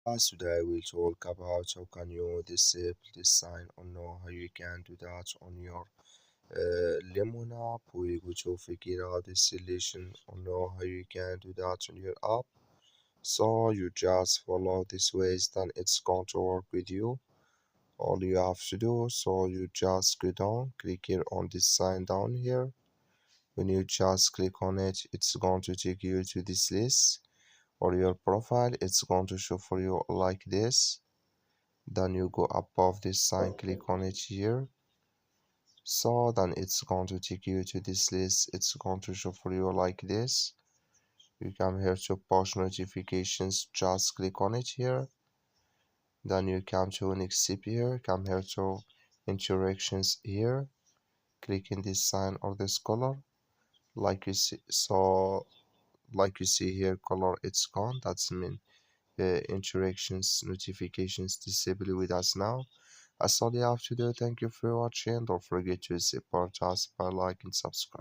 Today I will talk about how can you disable this sign or know how you can do that on your Lemon app. We go to figure out this solution or know how you can do that on your app. So you just follow this ways, then it's going to work with you. All you have to do, so you just go down, click here on this sign down here. When you just click on it, it's going to take you to this list or your profile. It's going to show for you like this. Then you go above this sign, click on it here. So then it's going to take you to this list. It's going to show for you like this. You come here to push notifications, just click on it here. Then you come to next step here, come here to interactions here, click in this sign or this color like you see. So like you see here, color it's gone. That's mean interactions notifications disable with us now. That's all you have to do. Thank you for watching. Don't forget to support us by like and subscribe.